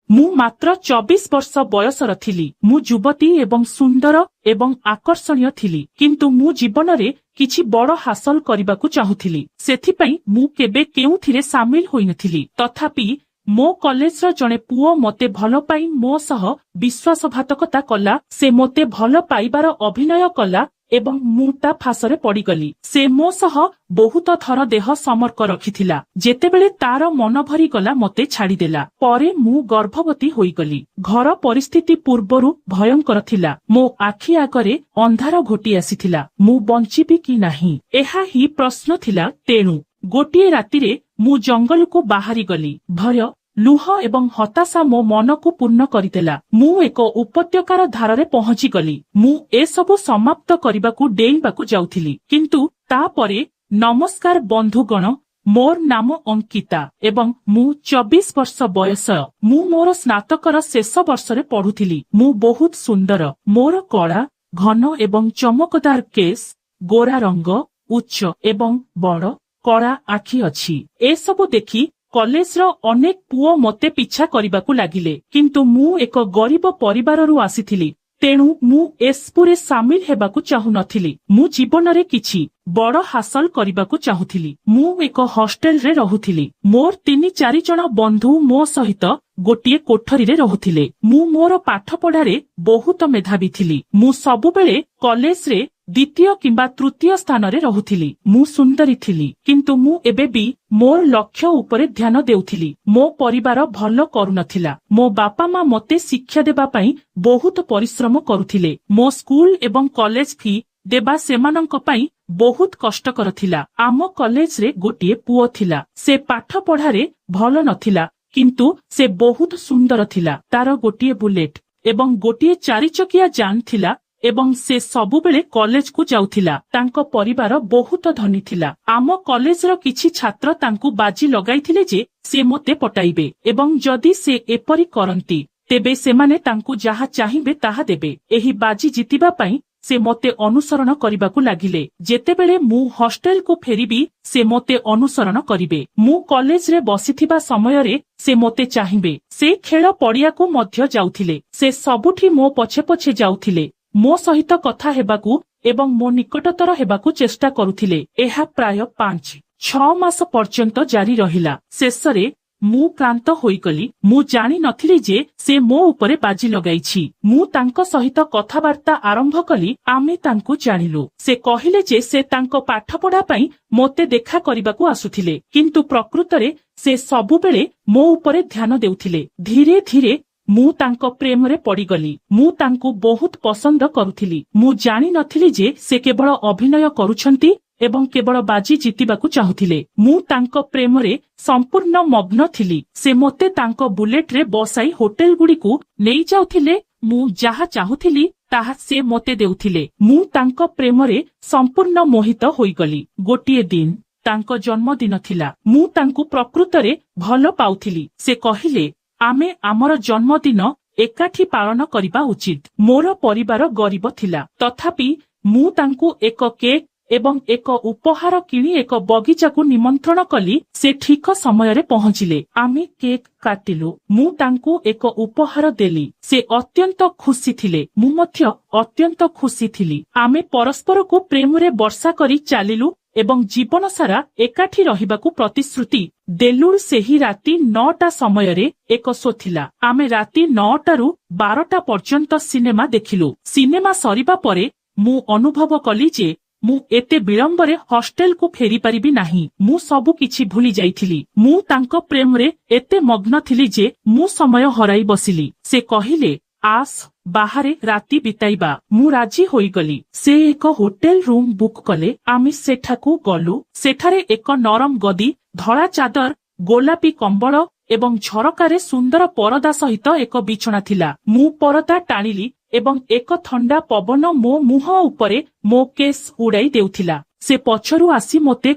ମୁଁ ମାତ୍ର 24 ବର୍ଷ ବୟସର ଥିଲି। ମୁଁ ଯୁବତୀ ଏବଂ ସୁନ୍ଦର ଏବଂ ଆକର୍ଷଣୀୟ ଥିଲି, କିନ୍ତୁ ମୁଁ ଜୀବନରେ କିଛି ବଡ଼ ହାସଲ କରିବାକୁ ଚାହୁଁଥିଲି। ସେଥିପାଇଁ ମୁଁ କେବେ କେଉଁଥିରେ ସାମିଲ ହୋଇନଥିଲି। ତଥାପି ମୋ କଲେଜର ଜଣେ ପୁଅ ମୋତେ ଭଲ ପାଇ ମୋ ସହ ବିଶ୍ୱାସଘାତକତା କଲା। ସେ ମୋତେ ଭଲ ପାଇବାର ଅଭିନୟ କଲା ଏବଂ ମୁଁ ତା ଫାଶରେ ପଡ଼ିଗଲି। ସେ ମୋ ସହ ବହୁତ ଥର ଦେହ ସମ୍ପର୍କ ରଖିଥିଲା। ଯେତେବେଳେ ତାର ମନ ଭରିଗଲା ମୋତେ ଛାଡ଼ିଦେଲା। ପରେ ମୁଁ ଗର୍ଭବତୀ ହୋଇଗଲି। ଘର ପରିସ୍ଥିତି ପୂର୍ବରୁ ଭୟଙ୍କର ଥିଲା। ମୋ ଆଖି ଆଗରେ ଅନ୍ଧାର ଘୋଟି ଆସିଥିଲା। ମୁଁ ବଞ୍ଚିବି କି ନାହିଁ, ଏହା ହିଁ ପ୍ରଶ୍ନ ଥିଲା। ତେଣୁ ଗୋଟିଏ ରାତିରେ ମୁଁ ଜଙ୍ଗଲକୁ ବାହାରିଗଲି। ଭୟ, ଲୁହ ଏବଂ ହତାଶା ମୋ ମନକୁ ପୂର୍ଣ୍ଣ କରିଦେଲା। ମୁଁ ଏକ ଉପତ୍ୟକାର ଧାରରେ ପହଞ୍ଚିଗଲି। ମୁଁ ଏସବୁ ସମାପ୍ତ କରିବାକୁ ଡେଇଁବାକୁ ଯାଉଥିଲି, କିନ୍ତୁ ତାପରେ ନମସ୍କାର ବନ୍ଧୁଗଣ, ମୋର ନାମ ଅଙ୍କିତା ଏବଂ ମୁଁ 24 ବର୍ଷ ବୟସ। ମୁଁ ମୋର ସ୍ନାତକର ଶେଷ ବର୍ଷରେ ପଢୁଥିଲି। ମୁଁ ବହୁତ ସୁନ୍ଦର। ମୋର କଳା, ଘନ ଏବଂ ଚମକଦାର କେଶ, ଗୋରା ରଙ୍ଗ, ଉଚ୍ଚ ଏବଂ ବଡ଼ କଳା ଆଖି ଅଛି। ଏସବୁ ଦେଖି କଲେଜର ଅନେକ ପୁଅ ମୋତେ ପିଛା କରିବାକୁ ଲାଗିଲେ, କିନ୍ତୁ ମୁଁ ଏକ ଗରିବ ପରିବାରରୁ ଆସିଥିଲି। ତେଣୁ ମୁଁ ଏସବୁରେ ସାମିଲ ହେବାକୁ ଚାହୁଁନଥିଲି। ମୁଁ ଜୀବନରେ କିଛି ବଡ଼ ହାସଲ କରିବାକୁ ଚାହୁଁଥିଲି। ମୁଁ ଏକ ହଷ୍ଟେଲରେ ରହୁଥିଲି। ମୋର 3-4 ଜଣ ବନ୍ଧୁ ମୋ ସହିତ ଗୋଟିଏ କୋଠରୀରେ ରହୁଥିଲେ। ମୁଁ ମୋର ପାଠପଢ଼ାରେ ବହୁତ ମେଧାବୀ ଥିଲି। ମୁଁ ସବୁବେଳେ କଲେଜରେ ଦ୍ୱିତୀୟ କିମ୍ବା ତୃତୀୟ ସ୍ଥାନରେ ରହୁଥିଲି। ମୁଁ ସୁନ୍ଦରୀ ଥିଲି, କିନ୍ତୁ ମୁଁ ଏବେ ବି ମୋର ଲକ୍ଷ୍ୟ ଉପରେ ଧ୍ୟାନ ଦେଉଥିଲି। ମୋ ପରିବାର ଭଲ କରୁନଥିଲା। ମୋ ବାପା ମା ମୋତେ ଶିକ୍ଷା ଦେବା ପାଇଁ ବହୁତ ପରିଶ୍ରମ କରୁଥିଲେ। ମୋ ସ୍କୁଲ ଏବଂ କଲେଜ ଫି ଦେବା ସେମାନଙ୍କ ପାଇଁ ବହୁତ କଷ୍ଟକର ଥିଲା। ଆମ କଲେଜରେ ଗୋଟିଏ ପୁଅ ଥିଲା। ସେ ପାଠ ପଢ଼ାରେ ଭଲ ନଥିଲା, କିନ୍ତୁ ସେ ବହୁତ ସୁନ୍ଦର ଥିଲା। ତାର ଗୋଟିଏ ବୁଲେଟ୍ ଏବଂ ଗୋଟିଏ 4 ଚକିଆ ଯାନ ଥିଲା ଏବଂ ସେ ସବୁବେଳେ କଲେଜକୁ ଯାଉଥିଲା। ତାଙ୍କ ପରିବାର ବହୁତ ଧନୀ ଥିଲା। ଆମ କଲେଜର କିଛି ଛାତ୍ର ତାଙ୍କୁ ବାଜି ଲଗାଇଥିଲେ ଯେ ସେ ମୋତେ ପଟାଇବେ ଏବଂ ଯଦି ସେ ଏପରି କରନ୍ତି ତେବେ ସେମାନେ ତାଙ୍କୁ ଯାହା ଚାହିଁବେ ତାହା ଦେବେ। ଏହି ବାଜି ଜିତିବା ପାଇଁ ସେ ମୋତେ ଅନୁସରଣ କରିବାକୁ ଲାଗିଲେ। ଯେତେବେଳେ ମୁଁ ହଷ୍ଟେଲକୁ ଫେରିବି ସେ ମୋତେ ଅନୁସରଣ କରିବେ। ମୁଁ କଲେଜରେ ବସିଥିବା ସମୟରେ ସେ ମୋତେ ଚାହିଁବେ। ସେ ଖେଳ ପଡ଼ିଆକୁ ମଧ୍ୟ ଯାଉଥିଲେ। ସେ ସବୁଠି ମୋ ପଛେ ପଛେ ଯାଉଥିଲେ, ମୋ ସହିତ କଥା ହେବାକୁ ଏବଂ ମୋ ନିକଟତର ହେବାକୁ ଚେଷ୍ଟା କରୁଥିଲେ। ଏହା ପ୍ରାୟ 5-6 ମାସ ପର୍ଯ୍ୟନ୍ତ ଜାରି ରହିଲା। ଶେଷରେ ମୁଁ କ୍ଳାନ୍ତ ହୋଇଗଲି। ମୁଁ ଜାଣିନଥିଲି ଯେ ସେ ମୋ ଉପରେ ବାଜି ଲଗାଇଛି। ମୁଁ ତାଙ୍କ ସହିତ କଥାବାର୍ତ୍ତା ଆରମ୍ଭ କଲି। ଆମେ ତାଙ୍କୁ ଜାଣିଲୁ। ସେ କହିଲେ ଯେ ସେ ତାଙ୍କ ପାଠପଢ଼ା ପାଇଁ ମୋତେ ଦେଖା କରିବାକୁ ଆସୁଥିଲେ, କିନ୍ତୁ ପ୍ରକୃତରେ ସେ ସବୁବେଳେ ମୋ ଉପରେ ଧ୍ୟାନ ଦେଉଥିଲେ। ଧୀରେ ଧୀରେ ମୁଁ ତାଙ୍କ ପ୍ରେମରେ ପଡ଼ିଗଲି। ମୁଁ ତାଙ୍କୁ ବହୁତ ପସନ୍ଦ କରୁଥିଲି। ମୁଁ ଜାଣିନଥିଲି ଯେ ସେ କେବଳ ଅଭିନୟ କରୁଛନ୍ତି ଏବଂ କେବଳ ବାଜି ଜିତିବାକୁ ଚାହୁଁଥିଲେ। ମୁଁ ତାଙ୍କ ପ୍ରେମରେ ସମ୍ପୂର୍ଣ୍ଣ ମଗ୍ନ ଥିଲି। ସେ ମୋତେ ତାଙ୍କ ବୁଲେଟରେ ବସାଇ ହୋଟେଲଗୁଡ଼ିକୁ ନେଇଯାଉଥିଲେ। ମୁଁ ଯାହା ଚାହୁଁଥିଲି ତାହା ସେ ମୋତେ ଦେଉଥିଲେ। ମୁଁ ତାଙ୍କ ପ୍ରେମରେ ସମ୍ପୂର୍ଣ୍ଣ ମୋହିତ ହୋଇଗଲି। ଗୋଟିଏ ଦିନ ତାଙ୍କ ଜନ୍ମଦିନ ଥିଲା। ମୁଁ ତାଙ୍କୁ ପ୍ରକୃତରେ ଭଲ ପାଉଥିଲି। ସେ କହିଲେ, ଆମେ ଆମର ଜନ୍ମଦିନ ଏକାଠି ପାଳନ କରିବା ଉଚିତ। ମୋର ପରିବାର ଗରିବ ଥିଲା, ତଥାପି ମୁଁ ତାଙ୍କୁ ଏକ କେକ୍ ଏବଂ ଏକ ଉପହାର କିଣି ଏକ ବଗିଚାକୁ ନିମନ୍ତ୍ରଣ କଲି। ସେ ଠିକ ସମୟରେ ପହଞ୍ଚିଲେ। ଆମେ କେକ୍ କାଟିଲୁ। ମୁଁ ତାଙ୍କୁ ଏକ ଉପହାର ଦେଲି। ସେ ଅତ୍ୟନ୍ତ ଖୁସି ଥିଲେ। ମୁଁ ମଧ୍ୟ ଅତ୍ୟନ୍ତ ଖୁସି ଥିଲି। ଆମେ ପରସ୍ପରକୁ ପ୍ରେମରେ ବର୍ଷା କରି ଚାଲିଲୁ ଏବଂ ଜୀବନ ସାରା ଏକାଠି ରହିବାକୁ ପ୍ରତିଶ୍ରୁତି ଦେଲୁ। ସେହି ରାତି 9ଟା ସମୟରେ ଏକ ଶୋ ଥିଲା। ଆମେ ରାତି 9ଟାରୁ 12ଟା ପର୍ଯ୍ୟନ୍ତ ସିନେମା ଦେଖିଲୁ। ସିନେମା ସରିବା ପରେ ମୁଁ ଅନୁଭବ କଲି ଯେ ମୁଁ ଏତେ ବିଳମ୍ବରେ ହଷ୍ଟେଲକୁ ଫେରିପାରିବି ନାହିଁ। ମୁଁ ସବୁ କିଛି ଭୁଲି ଯାଇଥିଲି। ମୁଁ ତାଙ୍କ ପ୍ରେମରେ ଏତେ ମଗ୍ନ ଥିଲି ଯେ ମୁଁ ସମୟ ହରାଇ ବସିଲି। ସେ କହିଲେ, ଆସ ବାହାରେ ରାତି ବିତାଇବା। ମୁଁ ରାଜି ହୋଇଗଲି। ସେ ଏକ ହୋଟେଲ ରୁମ୍ ବୁକ୍ କଲେ। ଆମେ ସେଠାକୁ ଗଲୁ। ସେଠାରେ ଏକ ନରମ ଗଦି, ଧଳା ଚାଦର, ଗୋଲାପୀ କମ୍ବଳ ଏବଂ ଝରକାରେ ସୁନ୍ଦର ପରଦା ସହିତ ଏକ ବିଛଣା ଥିଲା। ମୁଁ ପରଦା ଟାଣିଲି ଏବଂ ଏକ ଥଣ୍ଡା ପବନ ମୋ ମୁହଁ ଉପରେ ମୋ କେଶ ଉଡାଇ ଦେଉଥିଲା। ସେ ପଛରୁ ଆସି ମୋତେ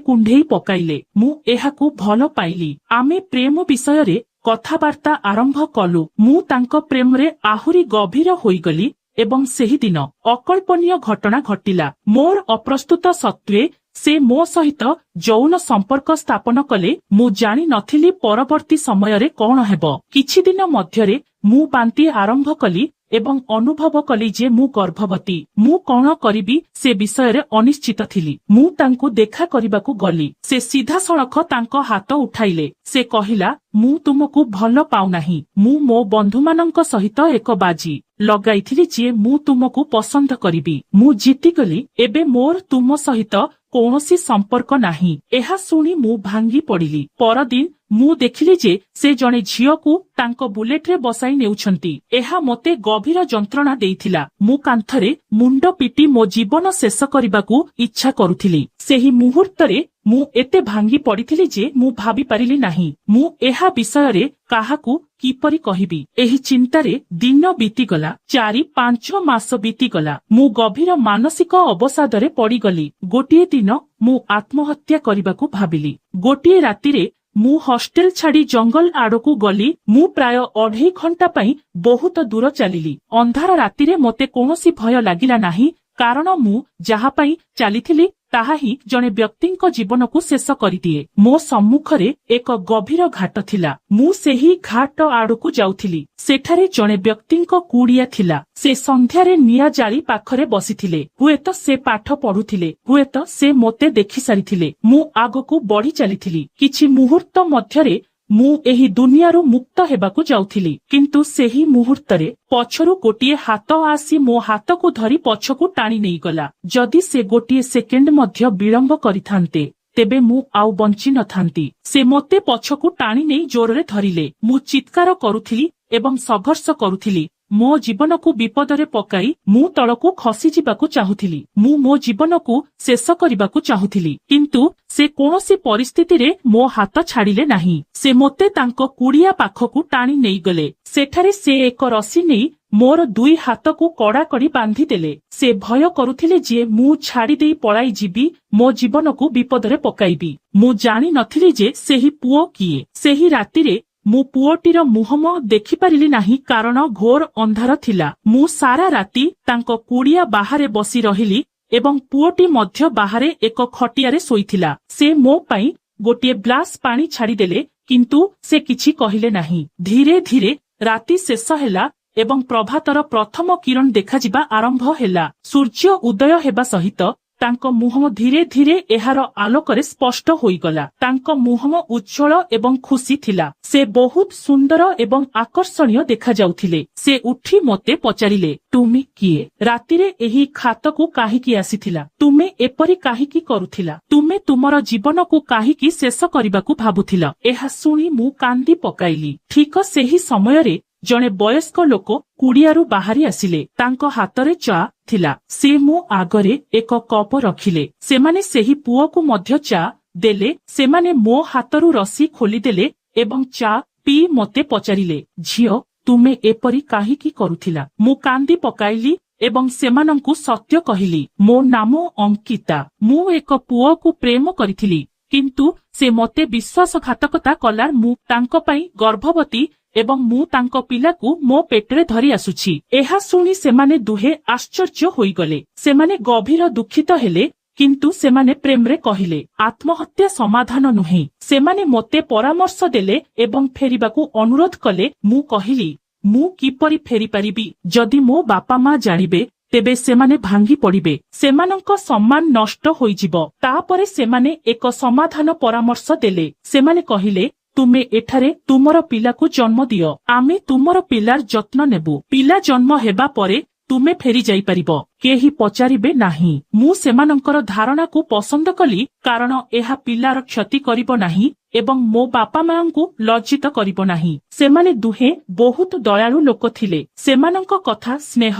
କୁଣ୍ଢେଇ ପକାଇଲେ। ମୁଁ ଏହାକୁ ଭଲ ପାଇଲି। ଆମେ ପ୍ରେମ ବିଷୟରେ କଥାବାର୍ତ୍ତା ଆରମ୍ଭ କଲୁ। ମୁଁ ତାଙ୍କ ପ୍ରେମରେ ଆହୁରି ଗଭୀର ହୋଇଗଲି ଏବଂ ସେହିଦିନ ଅକଳ୍ପନୀୟ ଘଟଣା ଘଟିଲା। ମୋର ଅପ୍ରସ୍ତୁତ ସତ୍ତ୍ୱେ ସେ ମୋ ସହିତ ଯୌନ ସମ୍ପର୍କ ସ୍ଥାପନ କଲେ। ମୁଁ ଜାଣି ନଥିଲି ପରବର୍ତ୍ତୀ ସମୟରେ କଣ ହେବ। କିଛି ଦିନ ମଧ୍ୟରେ ମୁଁ ବାନ୍ତି ଆରମ୍ଭ କଲି ଏବଂ ଅନୁଭବ କଲି ଯେ ମୁଁ ଗର୍ଭବତୀ। ମୁଁ କଣ କରିବି ସେ ବିଷୟରେ ଅନିଶ୍ଚିତ ଥିଲି। ମୁଁ ତାଙ୍କୁ ଦେଖା କରିବାକୁ ଗଲି। ସେ ସିଧାସଳଖ ତାଙ୍କ ହାତ ଉଠାଇଲେ। ସେ କହିଲା, ମୁଁ ତୁମକୁ ଭଲ ପାଉନାହିଁ। ମୁଁ ମୋ ବନ୍ଧୁମାନଙ୍କ ସହିତ ଏକ ବାଜି ଲଗାଇଥିଲି ଯେ ମୁଁ ତୁମକୁ ପସନ୍ଦ କରିବି। ମୁଁ ଜିତିଗଲି। ଏବେ ମୋର ତୁମ ସହିତ କୌଣସି ସମ୍ପର୍କ ନାହିଁ। ଏହା ଶୁଣି ମୁଁ ଭାଙ୍ଗି ପଡ଼ିଲି। ପରଦିନ ମୁଁ ଦେଖିଲି ଯେ ସେ ଜଣେ ଝିଅକୁ ତାଙ୍କ ବୁଲେଟରେ ବସାଇ ନେଉଛନ୍ତି। ଏହା ମୋତେ ଗଭୀର ଯନ୍ତ୍ରଣା ଦେଇଥିଲା। ମୁଁ କାନ୍ଥରେ ମୁଣ୍ଡ ପିଟି ମୋ ଜୀବନ ଶେଷ କରିବାକୁ ଇଚ୍ଛା କରୁଥିଲି। ସେହି ମୁହୂର୍ତ୍ତରେ ମୁଁ ଏତେ ଭାଙ୍ଗି ପଡ଼ିଥିଲି ଯେ ମୁଁ ଭାବିପାରିଲି ନାହିଁ ମୁଁ ଏହା ବିଷୟରେ କାହାକୁ କିପରି କହିବି। ଏହି ଚିନ୍ତାରେ ଦିନ ବିତିଗଲା। 4-5 ମାସ ବିତିଗଲା। ମୁଁ ଗଭୀର ମାନସିକ ଅବସାଦରେ ପଡ଼ିଗଲି। ଗୋଟିଏ ଦିନ ମୁଁ ଆତ୍ମହତ୍ୟା କରିବାକୁ ଭାବିଲି। ଗୋଟିଏ ରାତିରେ ମୁଁ ହଷ୍ଟେଲ ଛାଡ଼ି ଜଙ୍ଗଲ ଆଡ଼କୁ ଗଲି। ମୁଁ ପ୍ରାୟ 2.5 ଘଣ୍ଟା ପାଇଁ ବହୁତ ଦୂର ଚାଲିଲି। ଅନ୍ଧାର ରାତିରେ ମୋତେ କୌଣସି ଭୟ ଲାଗିଲା ନାହିଁ, କାରଣ ମୁଁ ଯାହା ପାଇଁ ଚାଲିଥିଲି ତାହା ହିଁ ଜଣେ ବ୍ୟକ୍ତିଙ୍କ ଜୀବନକୁ ଶେଷ କରିଦିଏ। ମୋ ସମ୍ମୁଖରେ ଏକ ଗଭୀର ଘାଟ ଥିଲା। ମୁଁ ସେହି ଘାଟ ଆଡ଼କୁ ଯାଉଥିଲି। ସେଠାରେ ଜଣେ ବ୍ୟକ୍ତିଙ୍କ କୁଡ଼ିଆ ଥିଲା। ସେ ସନ୍ଧ୍ୟାରେ ନିଆଁ ଜାଳି ପାଖରେ ବସିଥିଲେ। ହୁଏତ ସେ ପାଠ ପଢୁଥିଲେ, ହୁଏତ ସେ ମୋତେ ଦେଖିସାରିଥିଲେ। ମୁଁ ଆଗକୁ ବଢି ଚାଲିଥିଲି। କିଛି ମୁହୂର୍ତ୍ତ ମଧ୍ୟରେ ମୁଁ ଏହି ଦୁନିଆରୁ ମୁକ୍ତ ହେବାକୁ ଯାଉଥିଲି, କିନ୍ତୁ ସେହି ମୁହୂର୍ତ୍ତରେ ପଛରୁ ଗୋଟିଏ ହାତ ଆସି ମୋ ହାତକୁ ଧରି ପଛକୁ ଟାଣି ନେଇଗଲା। ଯଦି ସେ ଗୋଟିଏ ସେକେଣ୍ଡ ମଧ୍ୟ ବିଳମ୍ବ କରିଥାନ୍ତେ ତେବେ ମୁଁ ଆଉ ବଞ୍ଚି ନଥାନ୍ତି। ସେ ମୋତେ ପଛକୁ ଟାଣି ନେଇ ଜୋରରେ ଧରିଲେ। ମୁଁ ଚିତ୍କାର କରୁଥିଲି ଏବଂ ସଂଘର୍ଷ କରୁଥିଲି। ମୋ ଜୀବନକୁ ବିପଦରେ ପକାଇ ମୁଁ ତଳକୁ ଖସିଯିବାକୁ ଚାହୁଁଥିଲି। ମୁଁ ମୋ ଜୀବନକୁ ଶେଷ କରିବାକୁ ଚାହୁଁଥିଲି, କିନ୍ତୁ ସେ କୌଣସି ପରିସ୍ଥିତିରେ ମୋ ହାତ ଛାଡ଼ିଲେ ନାହିଁ। ସେ ମୋତେ ତାଙ୍କ କୁଡ଼ିଆ ପାଖକୁ ଟାଣି ନେଇଗଲେ। ସେଠାରେ ସେ ଏକ ରସି ନେଇ ମୋର 2 ହାତକୁ କଡ଼ାକଡ଼ି ବାନ୍ଧିଦେଲେ। ସେ ଭୟ କରୁଥିଲେ ଯେ ମୁଁ ଛାଡ଼ିଦେଇ ପଳାଇ ଯିବି, ମୋ ଜୀବନକୁ ବିପଦରେ ପକାଇବି। ମୁଁ ଜାଣି ନଥିଲି ଯେ ସେହି ପୁଅ କିଏ। ସେହି ରାତିରେ ମୁଁ ପୁଅଟିର ମୁହଁ ଦେଖିପାରିଲି ନାହିଁ, କାରଣ ଘୋର ଅନ୍ଧାର ଥିଲା। ମୁଁ ସାରା ରାତି ତାଙ୍କ କୁଡ଼ିଆ ବାହାରେ ବସି ରହିଲି ଏବଂ ପୁଅଟି ମଧ୍ୟ ବାହାରେ ଏକ ଖଟିଆରେ ଶୋଇଥିଲା। ସେ ମୋ ପାଇଁ ଗୋଟିଏ ଗ୍ଲାସ ପାଣି ଛାଡ଼ିଦେଲେ, କିନ୍ତୁ ସେ କିଛି କହିଲେ ନାହିଁ। ଧୀରେ ଧୀରେ ରାତି ଶେଷ ହେଲା ଏବଂ ପ୍ରଭାତର ପ୍ରଥମ କିରଣ ଦେଖାଯିବା ଆରମ୍ଭ ହେଲା। ସୂର୍ଯ୍ୟ ଉଦୟ ହେବା ସହିତ ତାଙ୍କ ମୁହଁ ଧୀରେ ଧୀରେ ଏହାର ଆଲୋକରେ ସ୍ପଷ୍ଟ ହୋଇଗଲା। ତାଙ୍କ ମୁହଁ ଉଜ୍ଜ୍ୱଳ ଏବଂ ଖୁସି ଥିଲା। ସେ ବହୁତ ସୁନ୍ଦର ଏବଂ ଆକର୍ଷଣୀୟ ଦେଖାଯାଉଥିଲେ। ସେ ଉଠି ମୋତେ ପଚାରିଲେ, ତୁମେ କିଏ? ରାତିରେ ଏହି ଖାତକୁ କାହିଁକି ଆସିଥିଲା? ତୁମେ ଏପରି କାହିଁକି କରୁଥିଲା? ତୁମେ ତୁମର ଜୀବନକୁ କାହିଁକି ଶେଷ କରିବାକୁ ଭାବୁଥିଲ? ଏହା ଶୁଣି ମୁଁ କାନ୍ଦି ପକାଇଲି। ଠିକ ସେହି ସମୟରେ ଜଣେ ବୟସ୍କ ଲୋକ କୁଡ଼ିଆରୁ ବାହାରି ଆସିଲେ। ତାଙ୍କ ହାତରେ ଚା ଥିଲା। ସେ ମୋ ଆଗରେ ଏକ କପ ରଖିଲେ। ସେମାନେ ସେହି ପୁଅକୁ ମଧ୍ୟ ଚା ଦେଲେ। ସେମାନେ ମୋ ହାତରୁ ରସି ଖୋଲିଦେଲେ ଏବଂ ଚା ପିଇ ମୋତେ ପଚାରିଲେ, ଝିଅ, ତୁମେ ଏପରି କାହିଁକି କରୁଥିଲା? ମୁଁ କାନ୍ଦି ପକାଇଲି ଏବଂ ସେମାନଙ୍କୁ ସତ୍ୟ କହିଲି। ମୋ ନାମ ଅଙ୍କିତା। ମୁଁ ଏକ ପୁଅକୁ ପ୍ରେମ କରିଥିଲି, କିନ୍ତୁ ସେ ମୋତେ ବିଶ୍ୱାସଘାତକତା କଲା। ମୁଁ ତାଙ୍କ ପାଇଁ ଗର୍ଭବତୀ ଏବଂ ମୁଁ ତାଙ୍କ ପିଲାକୁ ମୋ ପେଟରେ ଧରି ଆସୁଛି। ଏହା ଶୁଣି ସେମାନେ ଦୁହେଁ ଆଶ୍ଚର୍ଯ୍ୟ ହୋଇଗଲେ। ସେମାନେ ଗଭୀର ଦୁଃଖିତ ହେଲେ, କିନ୍ତୁ ସେମାନେ ପ୍ରେମରେ କହିଲେ, ଆତ୍ମହତ୍ୟା ସମାଧାନ ନୁହେଁ। ସେମାନେ ମୋତେ ପରାମର୍ଶ ଦେଲେ ଏବଂ ଫେରିବାକୁ ଅନୁରୋଧ କଲେ। ମୁଁ କହିଲି, ମୁଁ କିପରି ଫେରିପାରିବି? ଯଦି ମୋ ବାପା ମା ଜାଣିବେ ତେବେ ସେମାନେ ଭାଙ୍ଗି ପଡ଼ିବେ। ସେମାନଙ୍କ ସମ୍ମାନ ନଷ୍ଟ ହୋଇଯିବ। ତାପରେ ସେମାନେ ଏକ ସମାଧାନ ପରାମର୍ଶ ଦେଲେ। ସେମାନେ କହିଲେ, ତୁମେ ଏଠାରେ ତୁମର ପିଲାକୁ ଜନ୍ମ ଦିଅ। ଆମେ ତୁମର ପିଲାର ଯତ୍ନ ନେବୁ। ପିଲା ଜନ୍ମ ହେବା ପରେ ତୁମେ ଫେରି ଯାଇପାରିବ। କେହି ପଚାରିବେ ନାହିଁ। ମୁଁ ସେମାନଙ୍କର ଧାରଣାକୁ ପସନ୍ଦ କଲି, କାରଣ ଏହା ପିଲାର କ୍ଷତି କରିବ ନାହିଁ ଏବଂ ମୋ ବାପା ମାଙ୍କୁ ଲଜ୍ଜିତ କରିବ ନାହିଁ। ସେମାନେ ଦୁହେଁ ବହୁତ ଦୟାଳୁ ଲୋକ ଥିଲେ। ସେମାନଙ୍କ କଥା ସ୍ନେହ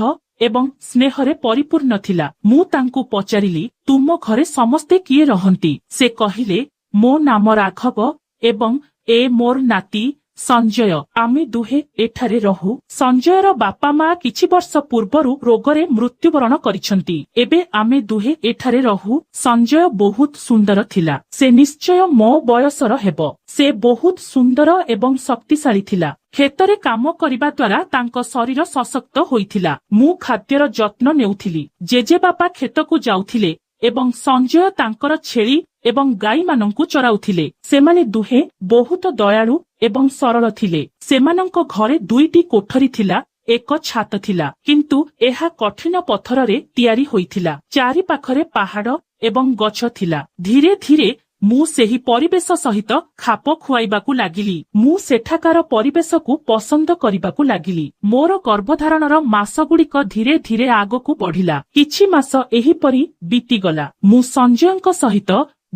ଏବଂ ସ୍ନେହରେ ପରିପୂର୍ଣ୍ଣ ଥିଲା। ମୁଁ ତାଙ୍କୁ ପଚାରିଲି, ତୁମ ଘରେ ସମସ୍ତେ କିଏ ରହନ୍ତି? ସେ କହିଲେ, ମୋ ନାମ ରାଘବ ଏବଂ ଏ ମୋର ନାତି ସଞ୍ଜୟ। ଆମେ ଦୁହେଁ ଏଠାରେ ରହୁ। ସଞ୍ଜୟର ବାପା ମା କିଛି ବର୍ଷ ପୂର୍ବରୁ ରୋଗରେ ମୃତ୍ୟୁବରଣ କରିଛନ୍ତି। ଏବେ ଆମେ ଦୁହେଁ ଏଠାରେ ରହୁ। ସଞ୍ଜୟ ବହୁତ ସୁନ୍ଦର ଥିଲା। ସେ ନିଶ୍ଚୟ ମୋ ବୟସର ହେବ। ସେ ବହୁତ ସୁନ୍ଦର ଏବଂ ଶକ୍ତିଶାଳୀ ଥିଲା। କ୍ଷେତରେ କାମ କରିବା ଦ୍ୱାରା ତାଙ୍କ ଶରୀର ସଶକ୍ତ ହୋଇଥିଲା। ମୁଁ ଖାଦ୍ୟର ଯତ୍ନ ନେଉଥିଲି। ଜେଜେବାପା କ୍ଷେତକୁ ଯାଉଥିଲେ ଏବଂ ସଞ୍ଜୟ ତାଙ୍କର ଛେଳି ଏବଂ ଗାଈମାନଙ୍କୁ ଚରାଉଥିଲେ। ସେମାନେ ଦୁହେଁ ବହୁତ ଦୟାଳୁ ଏବଂ ସରଳ ଥିଲେ। ସେମାନଙ୍କ ଘରେ 2ଟି କୋଠରୀ ଥିଲା, ଏକ ଛାତ ଥିଲା, କିନ୍ତୁ ଏହା କଠିନ ପଥରରେ ତିଆରି ହୋଇଥିଲା। ଚାରିପାଖରେ ପାହାଡ ଏବଂ ଗଛ ଥିଲା। ଧୀରେ ଧୀରେ ମୁଁ ସେହି ପରିବେଶ ସହିତ ଖାପ ଖୁଆଇବାକୁ ଲାଗିଲି। ମୁଁ ସେଠାକାର ପରିବେଶକୁ ପସନ୍ଦ କରିବାକୁ ଲାଗିଲି। ମୋର ଗର୍ଭଧାରଣର ମାସଗୁଡ଼ିକ ଧୀରେ ଧୀରେ ଆଗକୁ ବଢିଲା। କିଛି ମାସ ଏହିପରି ବିତିଗଲା। ମୁଁ ସଞ୍ଜୟଙ୍କ ସହିତ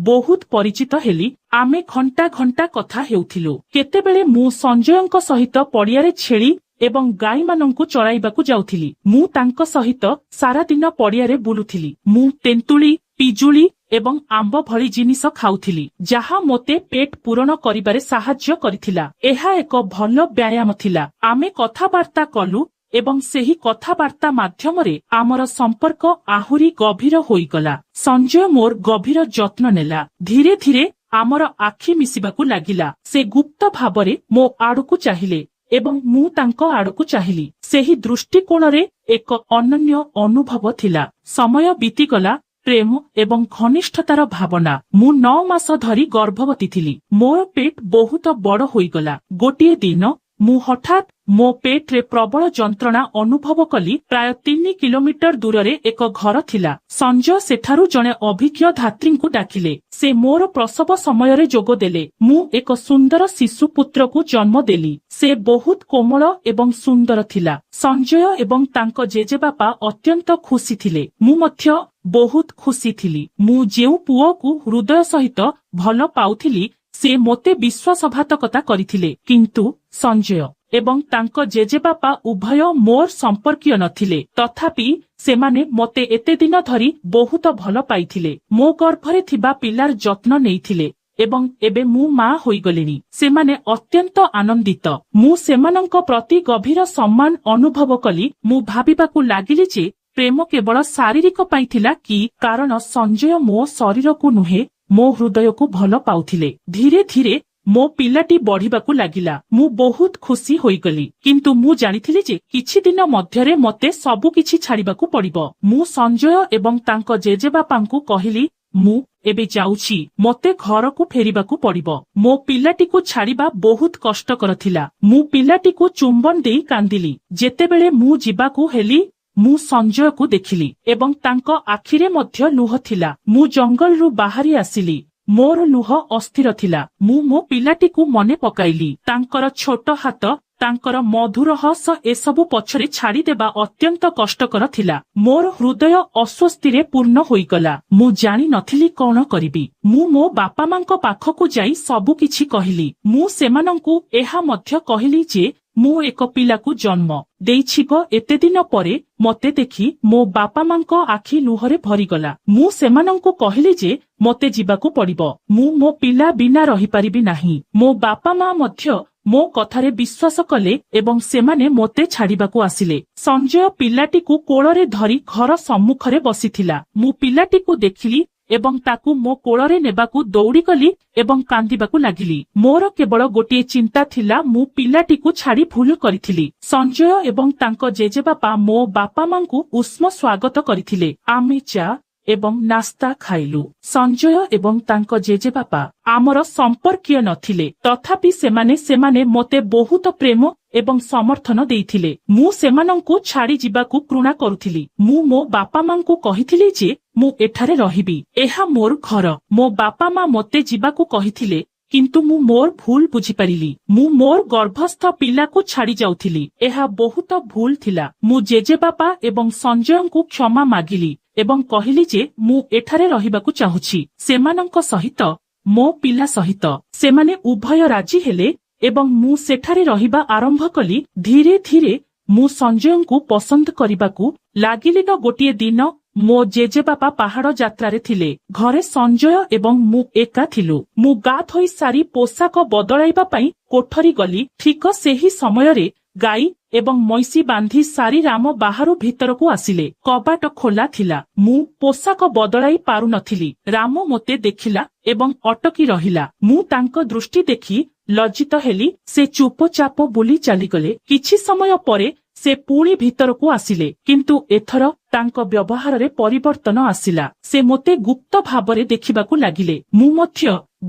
ବହୁତ ପରିଚିତ ହେଲି। ଆମେ ଘଣ୍ଟା ଘଣ୍ଟା କଥା ହେଉଥିଲୁ। କେତେବେଳେ ମୁଁ ସଞ୍ଜୟଙ୍କ ସହିତ ପଡ଼ିଆରେ ଛେଳି ଏବଂ ଗାଈମାନଙ୍କୁ ଚରାଇବାକୁ ଯାଉଥିଲି। ମୁଁ ତାଙ୍କ ସହିତ ସାରାଦିନ ପଡ଼ିଆରେ ବୁଲୁଥିଲି। ମୁଁ ତେନ୍ତୁଳି, ପିଜୁଳି ଏବଂ ଆମ୍ବ ଭଳି ଜିନିଷ ଖାଉଥିଲି, ଯାହା ମୋତେ ପେଟ ପୂରଣ କରିବାରେ ସାହାଯ୍ୟ କରିଥିଲା। ଏହା ଏକ ଭଲ ବ୍ୟାୟାମ ଥିଲା। ଆମେ କଥାବାର୍ତ୍ତା କଲୁ ଏବଂ ସେହି କଥାବାର୍ତ୍ତା ମାଧ୍ୟମରେ ଆମର ସମ୍ପର୍କ ଆହୁରି ଗଭୀର ହୋଇଗଲା। ସଞ୍ଜୟ ମୋର ଗଭୀର ଯତ୍ନ ନେଲା। ଧୀରେ ଧୀରେ ଆମର ଆଖି ମିଶିବାକୁ ଲାଗିଲା। ସେ ଗୁପ୍ତ ଭାବରେ ମୋ ଆଡ଼କୁ ଚାହିଁଲେ ଏବଂ ମୁଁ ତାଙ୍କ ଆଡ଼କୁ ଚାହିଁଲି। ସେହି ଦୃଷ୍ଟିକୋଣରେ ଏକ ଅନନ୍ୟ ଅନୁଭବ ଥିଲା। ସମୟ ବିତିଗଲା। ପ୍ରେମ ଏବଂ ଘନିଷ୍ଠତାର ଭାବନା। ମୁଁ 9 ମାସ ଧରି ଗର୍ଭବତୀ ଥିଲି। ମୋର ପେଟ ବହୁତ ବଡ଼ ହୋଇଗଲା। ଗୋଟିଏ ଦିନ ମୁଁ ହଠାତ୍ ମୋ ପେଟରେ ପ୍ରବଳ ଯନ୍ତ୍ରଣା ଅନୁଭବ କଲି। ପ୍ରାୟ 3 କିଲୋମିଟର ଦୂରରେ ଏକ ଘର ଥିଲା। ସଞ୍ଜୟ ସେଠାରୁ ଜଣେ ଅଭିଜ୍ଞ ଧାତ୍ରୀଙ୍କୁ ଡାକିଲେ। ସେ ମୋର ପ୍ରସବ ସମୟରେ ଯୋଗଦେଲେ। ମୁଁ ଏକ ସୁନ୍ଦର ଶିଶୁ ପୁତ୍ରକୁ ଜନ୍ମ ଦେଲି। ସେ ବହୁତ କୋମଳ ଏବଂ ସୁନ୍ଦର ଥିଲା। ସଞ୍ଜୟ ଏବଂ ତାଙ୍କ ଜେଜେବାପା ଅତ୍ୟନ୍ତ ଖୁସି ଥିଲେ। ମୁଁ ମଧ୍ୟ ବହୁତ ଖୁସି ଥିଲି। ମୁଁ ଯେଉଁ ପୁଅକୁ ହୃଦୟ ସହିତ ଭଲ ପାଉଥିଲି, ସେ ମୋତେ ବିଶ୍ୱାସଘାତକତା କରିଥିଲେ। କିନ୍ତୁ ସଞ୍ଜୟ ଏବଂ ତାଙ୍କ ଜେଜେବାପା ଉଭୟ ମୋର ସମ୍ପର୍କୀୟ ନଥିଲେ। ତଥାପି ସେମାନେ ମୋତେ ଏତେ ଦିନ ଧରି ବହୁତ ଭଲ ପାଇଥିଲେ। ମୋ ଗର୍ଭରେ ଥିବା ପିଲାର ଯତ୍ନ ନେଇଥିଲେ ଏବଂ ଏବେ ମୁଁ ମା ହୋଇଗଲିଣି। ସେମାନେ ଅତ୍ୟନ୍ତ ଆନନ୍ଦିତ। ମୁଁ ସେମାନଙ୍କ ପ୍ରତି ଗଭୀର ସମ୍ମାନ ଅନୁଭବ କଲି। ମୁଁ ଭାବିବାକୁ ଲାଗିଲି ଯେ ପ୍ରେମ କେବଳ ଶାରୀରିକ ପାଇଁ ଥିଲା କି, କାରଣ ସଞ୍ଜୟ ମୋ ଶରୀରକୁ ନୁହେଁ, ମୋ ହୃଦୟକୁ ଭଲ ପାଉଥିଲେ। ଧୀରେ ଧୀରେ ମୋ ପିଲାଟି ବଢିବାକୁ ଲାଗିଲା। ମୁଁ ବହୁତ ଖୁସି ହୋଇଗଲି। କିନ୍ତୁ ମୁଁ ଜାଣିଥିଲି ଯେ କିଛି ଦିନ ମଧ୍ୟରେ ମୋତେ ସବୁକିଛି ଛାଡ଼ିବାକୁ ପଡ଼ିବ। ମୁଁ ସଞ୍ଜୟ ଏବଂ ତାଙ୍କ ଜେଜେବାପାଙ୍କୁ କହିଲି, ମୁଁ ଏବେ ଯାଉଛି। ମୋତେ ଘରକୁ ଫେରିବାକୁ ପଡ଼ିବ। ମୋ ପିଲାଟିକୁ ଛାଡ଼ିବା ବହୁତ କଷ୍ଟକର ଥିଲା। ମୁଁ ପିଲାଟିକୁ ଚୁମ୍ବନ ଦେଇ କାନ୍ଦିଲି। ଯେତେବେଳେ ମୁଁ ଯିବାକୁ ହେଲି, ମୁଁ ସଞ୍ଜୟକୁ ଦେଖିଲି ଏବଂ ତାଙ୍କ ଆଖିରେ ମଧ୍ୟ ଲୁହ ଥିଲା। ମୁଁ ଜଙ୍ଗଲରୁ ବାହାରି ଆସିଲି। ମୋର ଲୁହ ଅସ୍ଥିର ଥିଲା। ମୁଁ ମୋ ପିଲାଟିକୁ ମନେ ପକାଇଲି। ତାଙ୍କର ଛୋଟ ହାତ, ତାଙ୍କର ମଧୁର ହସ, ଏସବୁ ପଛରେ ଛାଡ଼ିଦେବା ଅତ୍ୟନ୍ତ କଷ୍ଟକର ଥିଲା। ମୋର ହୃଦୟ ଅସ୍ୱସ୍ତିରେ ପୂର୍ଣ୍ଣ ହୋଇଗଲା। ମୁଁ ଜାଣି ନଥିଲି କଣ କରିବି। ମୁଁ ମୋ ବାପା ମାଙ୍କ ପାଖକୁ ଯାଇ ସବୁକିଛି କହିଲି। ମୁଁ ସେମାନଙ୍କୁ ଏହା ମଧ୍ୟ କହିଲି ଯେ ମୁଁ ଏକ ପିଲାକୁ ଜନ୍ମ ଦେଇଛି। ଏତେ ଦିନ ପରେ ମୋତେ ଦେଖି ମୋ ବାପା ମାଙ୍କ ଆଖି ଲୁହରେ ଭରିଗଲା। ମୁଁ ସେମାନଙ୍କୁ କହିଲି ଯେ ମୋତେ ଯିବାକୁ ପଡ଼ିବ। ମୁଁ ମୋ ପିଲା ବିନା ରହିପାରିବି ନାହିଁ। ମୋ ବାପା ମା ମଧ୍ୟ ମୋ କଥାରେ ବିଶ୍ୱାସ କଲେ ଏବଂ ସେମାନେ ମୋତେ ଛାଡ଼ିବାକୁ ଆସିଲେ। ସଞ୍ଜୟ ପିଲାଟିକୁ କୋଳରେ ଧରି ଘର ସମ୍ମୁଖରେ ବସିଥିଲା। ମୁଁ ପିଲାଟିକୁ ଦେଖିଲି ଏବଂ ତାକୁ ମୋ କୋଳରେ ନେବାକୁ ଦୌଡ଼ିଗଲି ଏବଂ କାନ୍ଦିବାକୁ ଲାଗିଲି। ମୋର କେବଳ ଗୋଟିଏ ଚିନ୍ତା ଥିଲା, ମୁଁ ପିଲାଟିକୁ ଛାଡ଼ି ଭୁଲ କରିଥିଲି। ସଞ୍ଜୟ ଏବଂ ତାଙ୍କ ଜେଜେବାପା ମୋ ବାପା ମାଙ୍କୁ ଉଷ୍ମ ସ୍ୱାଗତ କରିଥିଲେ। ଆମେ ଚା ଏବଂ ନାସ୍ତା ଖାଇଲୁ। ସଞ୍ଜୟ ଏବଂ ତାଙ୍କ ଜେଜେବାପା ଆମର ସମ୍ପର୍କୀୟ ନଥିଲେ, ତଥାପି ସେମାନେ ମୋତେ ବହୁତ ପ୍ରେମ ଏବଂ ସମର୍ଥନ ଦେଇଥିଲେ। ମୁଁ ସେମାନଙ୍କୁ ଛାଡ଼ି ଯିବାକୁ ଘୃଣା କରୁଥିଲି। ମୁଁ ମୋ ବାପା ମାଙ୍କୁ କହିଥିଲି ଯେ ମୁଁ ଏଠାରେ ରହିବି। ଏହା ମୋର ଘର। ମୋ ବାପା ମା ମୋତେ ଯିବାକୁ କହିଥିଲେ, କିନ୍ତୁ ମୁଁ ମୋର ଭୁଲ ବୁଝିପାରିଲି। ମୁଁ ମୋର ଗର୍ଭସ୍ଥ ପିଲାକୁ ଛାଡ଼ି ଯାଉଥିଲି। ଏହା ବହୁତ ଭୁଲ ଥିଲା। ମୁଁ ଜେଜେବାପା ଏବଂ ସଞ୍ଜୟଙ୍କୁ କ୍ଷମା ମାଗିଲି ଏବଂ କହିଲି ଯେ ମୁଁ ଏଠାରେ ରହିବାକୁ ଚାହୁଁଛି, ସେମାନଙ୍କ ସହିତ, ମୋ ପିଲା ସହିତ। ସେମାନେ ଉଭୟ ରାଜି ହେଲେ ଏବଂ ମୁଁ ସେଠାରେ ରହିବା ଆରମ୍ଭ କଲି। ଧୀରେ ଧୀରେ ମୁଁ ସଞ୍ଜୟଙ୍କୁ ପସନ୍ଦ କରିବାକୁ ଲାଗିଲି। ଗୋଟିଏ ଦିନ ମୋ ଜେଜେବାପା ପାହାଡ଼ ଯାତ୍ରାରେ ଥିଲେ। ଘରେ ସଞ୍ଜୟ ଏବଂ ମୁଁ ଏକା ଥିଲୁ। ମୁଁ ଗାଧୋଇ ସାରି ପୋଷାକ ବଦଳାଇବା ପାଇଁ କୋଠରୀ ଗଲି। ଠିକ ସେହି ସମୟରେ ଗାଈ ଏବଂ ମଇଁଷି ବାନ୍ଧି ସାରି ରାମ ବାହାରୁ ଭିତରକୁ ଆସିଲେ। କବାଟ ଖୋଲା ଥିଲା। ମୁଁ ପୋଷାକ ବଦଳାଇ ପାରୁନଥିଲି। ରାମ ମୋତେ ଦେଖିଲା ଏବଂ ଅଟକି ରହିଲା। ମୁଁ ତାଙ୍କ ଦୃଷ୍ଟି ଦେଖି ଲଜ୍ଜିତ ହେଲି। ସେ ଚୁପଚାପ ବୁଲି ଚାଲିଗଲେ। କିଛି ସମୟ ପରେ ସେ ପୁଣି ଭିତରକୁ ଆସିଲେ, କିନ୍ତୁ ଏଥର ତାଙ୍କ ବ୍ୟବହାରରେ ପରିବର୍ତ୍ତନ ଆସିଲା। ସେ ମୋତେ ଗୁପ୍ତ ଭାବରେ ଦେଖିବାକୁ ଲାଗିଲେ। ମୁଁ ମଧ୍ୟ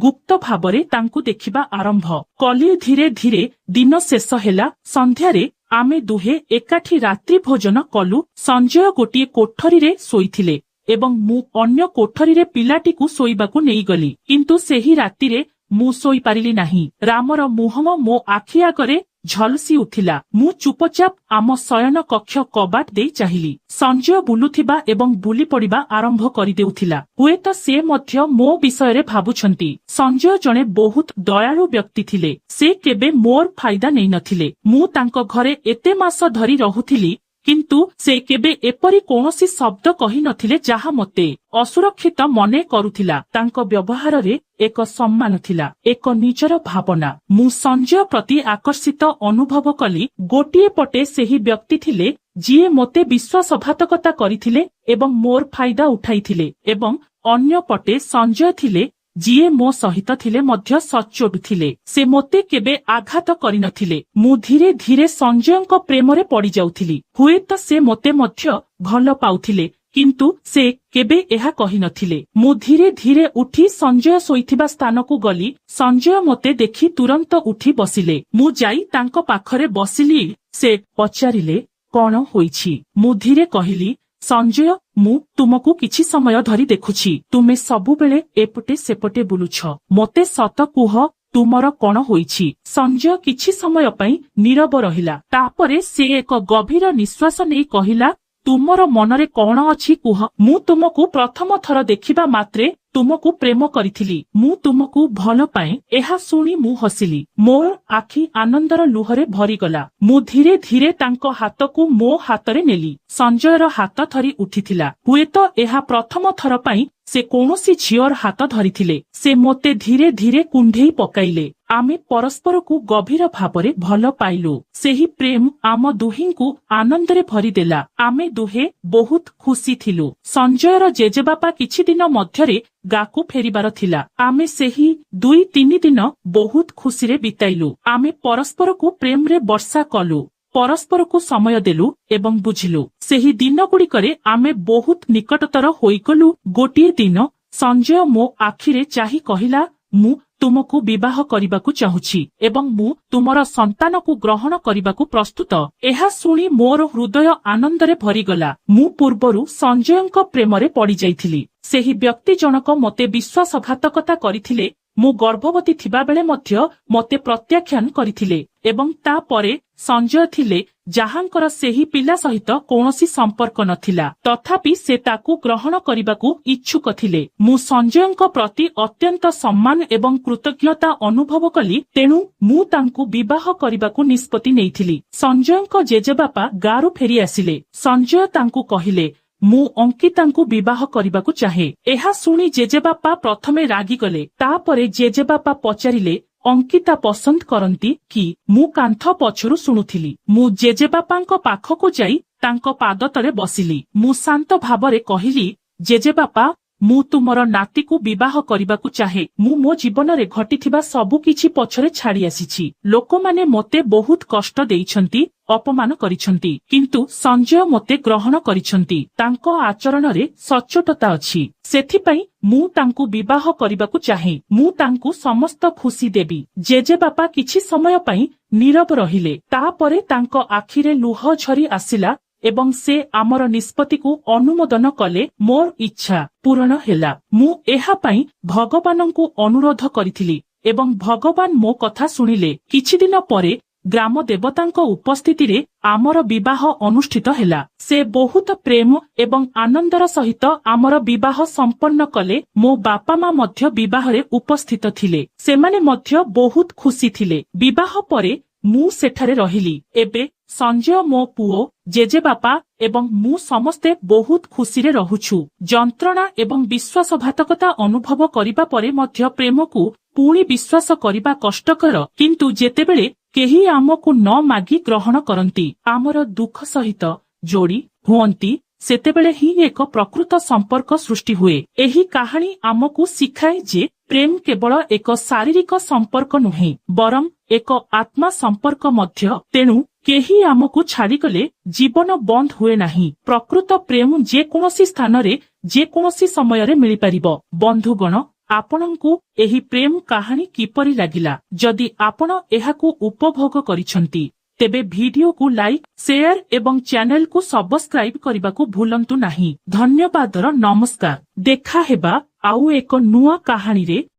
ଗୁପ୍ତ ଭାବରେ ତାଙ୍କୁ ଦେଖିବା ଆରମ୍ଭ କଲି। ଧୀରେ ଧୀରେ ଦିନ ଶେଷ ହେଲା। ସନ୍ଧ୍ୟାରେ ଆମେ ଦୁହେଁ ଏକାଠି ରାତ୍ରି ଭୋଜନ କଲୁ। ସଞ୍ଜୟ ଗୋଟିଏ କୋଠରୀରେ ଶୋଇଥିଲେ ଏବଂ ମୁଁ ଅନ୍ୟ କୋଠରୀରେ ପିଲାଟିକୁ ଶୋଇବାକୁ ନେଇଗଲି। କିନ୍ତୁ ସେହି ରାତିରେ ମୁଁ ଶୋଇପାରିଲି ନାହିଁ। ରାମର ମୁହଁ ମୋ ଆଖି ଆଗରେ ଝଲସି ଉଠିଲା। ମୁଁ ଚୁପଚାପ ଆମ ଶୟନ କକ୍ଷ କବାଟ ଦେଇ ଚାହିଁଲି। ସଞ୍ଜୟ ବୁଲୁଥିବା ଏବଂ ବୁଲି ପଡ଼ିବା ଆରମ୍ଭ କରିଦେଉଥିଲା। ହୁଏତ ସେ ମଧ୍ୟ ମୋ ବିଷୟରେ ଭାବୁଛନ୍ତି। ସଞ୍ଜୟ ଜଣେ ବହୁତ ଦୟାଳୁ ବ୍ୟକ୍ତି ଥିଲେ। ସେ କେବେ ମୋର ଫାଇଦା ନେଇନଥିଲେ। ମୁଁ ତାଙ୍କ ଘରେ ଏତେ ମାସ ଧରି ରହୁଥିଲି, କିନ୍ତୁ ସେ କେବେ ଏପରି କୌଣସି ଶବ୍ଦ କହିନଥିଲେ ଯାହା ମୋତେ ଅସୁରକ୍ଷିତ ମନେ କରୁଥିଲା। ତାଙ୍କ ବ୍ୟବହାରରେ ଏକ ସମ୍ମାନ ଥିଲା, ଏକ ନିଜର ଭାବନା। ମୁଁ ସଞ୍ଜୟ ପ୍ରତି ଆକର୍ଷିତ ଅନୁଭବ କଲି। ଗୋଟିଏ ପଟେ ସେହି ବ୍ୟକ୍ତି ଥିଲେ ଯିଏ ମୋତେ ବିଶ୍ୱାସଘାତକତା କରିଥିଲେ ଏବଂ ମୋର ଫାଇଦା ଉଠାଇଥିଲେ, ଏବଂ ଅନ୍ୟ ପଟେ ସଞ୍ଜୟ ଥିଲେ ଯିଏ ମୋ ସହିତ ଥିଲେ ମଧ୍ୟ ସଚ୍ଚୋଟ ଥିଲେ। ସେ ମୋତେ କେବେ ଆଘାତ କରିନଥିଲେ। ମୁଁ ଧୀରେ ଧୀରେ ସଞ୍ଜୟଙ୍କ ପ୍ରେମରେ ପଡ଼ିଯାଉଥିଲି। ହୁଏତ ସେ ମୋତେ ମଧ୍ୟ ଭଲ ପାଉଥିଲେ, କିନ୍ତୁ ସେ କେବେ ଏହା କହିନଥିଲେ। ମୁଁ ଧୀରେ ଧୀରେ ଉଠି ସଞ୍ଜୟ ଶୋଇଥିବା ସ୍ଥାନକୁ ଗଲି। ସଞ୍ଜୟ ମୋତେ ଦେଖି ତୁରନ୍ତ ଉଠି ବସିଲେ। ମୁଁ ଯାଇ ତାଙ୍କ ପାଖରେ ବସିଲି। ସେ ପଚାରିଲେ, କଣ ହୋଇଛି? ମୁଁ ଧୀରେ କହିଲି, ସଞ୍ଜୟ, ମୁଁ ତୁମକୁ କିଛି ସମୟ ଧରି ଦେଖୁଛି। ତୁମେ ସବୁବେଳେ ଏପଟେ ସେପଟେ ବୁଲୁଛ। ମୋତେ ସତ କୁହ, ତୁମର କଣ ହୋଇଛି? ସଞ୍ଜୟ କିଛି ସମୟ ପାଇଁ ନୀରବ ରହିଲା। ତାପରେ ସେ ଏକ ଗଭୀର ନିଶ୍ୱାସ ନେଇ କହିଲା, ତୁମର ମନରେ କଣ ଅଛି କୁହ। ମୁଁ ତୁମକୁ ପ୍ରଥମ ଥର ଦେଖିବା ମାତ୍ରେ ତୁମକୁ ପ୍ରେମ କରିଥିଲି। ମୁଁ ତୁମକୁ ଭଲ ପାଏ। ଏହା ଶୁଣି ମୁଁ ହସିଲି। ମୋର ଆଖି ଆନନ୍ଦର ଲୁହରେ ଭରିଗଲା। ମୁଁ ଧୀରେ ଧୀରେ ତାଙ୍କ ହାତକୁ ମୋ ହାତରେ ନେଲି। ସଞ୍ଜୟର ହାତ ଥରି ଉଠିଥିଲା। ହୁଏତ ଏହା ପ୍ରଥମ ଥର ପାଇଁ ସେ କୌଣସି ଝିଅର ହାତ ଧରିଥିଲେ। ସେ ମୋତେ ଧୀରେ ଧୀରେ କୁଣ୍ଢେଇ ପକାଇଲେ। ଆମେ ପରସ୍ପରକୁ ଗଭୀର ଭାବରେ ଭଲ ପାଇଲୁ। ସେହି ପ୍ରେମ ଆମ ଦୁହିଁଙ୍କୁ ଆନନ୍ଦରେ ଭରିଦେଲା। ଆମେ ଦୁହେଁ ବହୁତ ଖୁସି ଥିଲୁ। ସଞ୍ଜୟର ଜେଜେବାପା କିଛି ଦିନ ମଧ୍ୟରେ ଗାଁକୁ ଫେରିବାର ଥିଲା। ଆମେ ସେହି 2-3 ଦିନ ବହୁତ ଖୁସିରେ ବିତାଇଲୁ। ଆମେ ପରସ୍ପରକୁ ପ୍ରେମରେ ବର୍ଷା କଲୁ, ପରସ୍ପରକୁ ସମୟ ଦେଲୁ ଏବଂ ବୁଝିଲୁ। ସେହି ଦିନଗୁଡ଼ିକରେ ଆମେ ବହୁତ ନିକଟତର ହୋଇଗଲୁ। ଗୋଟିଏ ଦିନ ସଞ୍ଜୟ ମୋ ଆଖିରେ ଚାହିଁ କହିଲା, ମୁଁ ତୁମକୁ ବିବାହ କରିବାକୁ ଚାହୁଁଛି ଏବଂ ମୁଁ ତୁମର ସନ୍ତାନକୁ ଗ୍ରହଣ କରିବାକୁ ପ୍ରସ୍ତୁତ। ଏହା ଶୁଣି ମୋର ହୃଦୟ ଆନନ୍ଦରେ ଭରିଗଲା। ମୁଁ ପୂର୍ବରୁ ସଞ୍ଜୟଙ୍କ ପ୍ରେମରେ ପଡ଼ିଯାଇଥିଲି। ସେହି ବ୍ୟକ୍ତି ଜଣକ ମୋତେ ବିଶ୍ୱାସଘାତକତା କରିଥିଲେ। ମୁଁ ଗର୍ଭବତୀ ଥିବାବେଳେ ମଧ୍ୟ ମୋତେ ପ୍ରତ୍ୟାଖ୍ୟାନ କରିଥିଲେ ଏବଂ ତାପରେ ସଞ୍ଜୟ ଥିଲେ ଯାହାଙ୍କର ସେହି ପିଲା ସହିତ କୌଣସି ସମ୍ପର୍କ ନଥିଲା। ତଥାପି ସେ ତାକୁ ଗ୍ରହଣ କରିବାକୁ ଇଚ୍ଛୁକ ଥିଲେ। ମୁଁ ସଞ୍ଜୟଙ୍କ ପ୍ରତି ଅତ୍ୟନ୍ତ ସମ୍ମାନ ଏବଂ କୃତଜ୍ଞତା ଅନୁଭବ କଲି। ତେଣୁ ମୁଁ ତାଙ୍କୁ ବିବାହ କରିବାକୁ ନିଷ୍ପତ୍ତି ନେଇଥିଲି। ସଞ୍ଜୟଙ୍କ ଜେଜେବାପା ଗାଁରୁ ଫେରି ଆସିଲେ। ସଞ୍ଜୟ ତାଙ୍କୁ କହିଲେ, ମୁଁ ଅଙ୍କିତାଙ୍କୁ ବିବାହ କରିବାକୁ ଚାହେଁ। ଏହା ଶୁଣି ଜେଜେବାପା ପ୍ରଥମେ ରାଗିଗଲେ। ତାପରେ ଜେଜେବାପା ପଚାରିଲେ, ଅଙ୍କିତା ପସନ୍ଦ କରନ୍ତି କି? ମୁଁ କାନ୍ଥ ପଛରୁ ଶୁଣୁଥିଲି। ମୁଁ ଜେଜେବାପାଙ୍କ ପାଖକୁ ଯାଇ ତାଙ୍କ ପାଦ ତଳେ ବସିଲି। ମୁଁ ଶାନ୍ତ ଭାବରେ କହିଲି, ଜେଜେବାପା, ମୁଁ ତୁମର ନାତିକୁ ବିବାହ କରିବାକୁ ଚାହେଁ। ମୁଁ ମୋ ଜୀବନରେ ଘଟିଥିବା ସବୁ କିଛି ପଛରେ ଛାଡ଼ି ଆସିଛି। ଲୋକମାନେ ମୋତେ ବହୁତ କଷ୍ଟ ଦେଇଛନ୍ତି, ଅପମାନ କରିଛନ୍ତି, କିନ୍ତୁ ସଞ୍ଜୟ ମୋତେ ଗ୍ରହଣ କରିଛନ୍ତି। ତାଙ୍କ ଆଚରଣରେ ସଚ୍ଚୋଟତା ଅଛି। ସେଥିପାଇଁ ମୁଁ ତାଙ୍କୁ ବିବାହ କରିବାକୁ ଚାହେଁ। ମୁଁ ତାଙ୍କୁ ସମସ୍ତ ଖୁସି ଦେବି। ଜେଜେବାପା କିଛି ସମୟ ପାଇଁ ନୀରବ ରହିଲେ। ତାପରେ ତାଙ୍କ ଆଖିରେ ଲୁହ ଝରି ଆସିଲା ଏବଂ ସେ ଆମର ନିଷ୍ପତ୍ତିକୁ ଅନୁମୋଦନ କଲେ। ମୋର ଇଚ୍ଛା ପୂରଣ ହେଲା। ମୁଁ ଏହା ପାଇଁ ଭଗବାନଙ୍କୁ ଅନୁରୋଧ କରିଥିଲି ଏବଂ ଭଗବାନ ମୋ କଥା ଶୁଣିଲେ। କିଛି ଦିନ ପରେ ଗ୍ରାମ ଦେବତାଙ୍କ ଉପସ୍ଥିତିରେ ଆମର ବିବାହ ଅନୁଷ୍ଠିତ ହେଲା। ସେ ବହୁତ ପ୍ରେମ ଏବଂ ଆନନ୍ଦର ସହିତ ଆମର ବିବାହ ସମ୍ପନ୍ନ କଲେ। ମୋ ବାପା ମା ମଧ୍ୟ ବିବାହରେ ଉପସ୍ଥିତ ଥିଲେ। ସେମାନେ ମଧ୍ୟ ବହୁତ ଖୁସି ଥିଲେ। ବିବାହ ପରେ ମୁଁ ସେଠାରେ ରହିଲି। ଏବେ ସଞ୍ଜୟ ମୋ ପୁଅ, ଜେଜେବାପା ଏବଂ ମୁଁ ସମସ୍ତେ ବହୁତ ଖୁସିରେ ରହୁଛୁ। ଯନ୍ତ୍ରଣା ଏବଂ ବିଶ୍ୱାସଘାତକତା ଅନୁଭବ କରିବା ପରେ ମଧ୍ୟ ପ୍ରେମକୁ ପୁଣି ବିଶ୍ୱାସ କରିବା କଷ୍ଟକର। କିନ୍ତୁ ଯେତେବେଳେ କେହି ଆମକୁ ନ ମାଗି ଗ୍ରହଣ କରନ୍ତି, ଆମର ଦୁଃଖ ସହିତ ଯୋଡ଼ି ହୁଅନ୍ତି, ସେତେବେଳେ ହିଁ ଏକ ପ୍ରକୃତ ସମ୍ପର୍କ ସୃଷ୍ଟି ହୁଏ। ଏହି କାହାଣୀ ଆମକୁ ଶିଖାଏ ଯେ ପ୍ରେମ କେବଳ ଏକ ଶାରୀରିକ ସମ୍ପର୍କ ନୁହେଁ, ବରଂ ଏକ ଆତ୍ମା ସମ୍ପର୍କ ମଧ୍ୟ। ତେଣୁ କେହି ଆମକୁ ଛାଡ଼ିଗଲେ ଜୀବନ ବନ୍ଦ ହୁଏ ନାହିଁ। ପ୍ରକୃତ ପ୍ରେମ ଯେକୌଣସି ସ୍ଥାନରେ ଯେକୌଣସି ସମୟରେ ମିଳିପାରିବ। ବନ୍ଧୁଗଣ, ଆପଣଙ୍କୁ ଏହି ପ୍ରେମ କାହାଣୀ କିପରି ଲାଗିଲା? ଯଦି ଆପଣ ଏହାକୁ ଉପଭୋଗ କରିଛନ୍ତି, ତେବେ ଭିଡିଓକୁ ଲାଇକ୍, ସେୟାର ଏବଂ ଚ୍ୟାନେଲକୁ ସବସ୍କ୍ରାଇବ କରିବାକୁ ଭୁଲନ୍ତୁ ନାହିଁ। ଧନ୍ୟବାଦର ନମସ୍କାର। ଦେଖାହେବା ଆଉ ଏକ ନୂଆ କାହାଣୀରେ।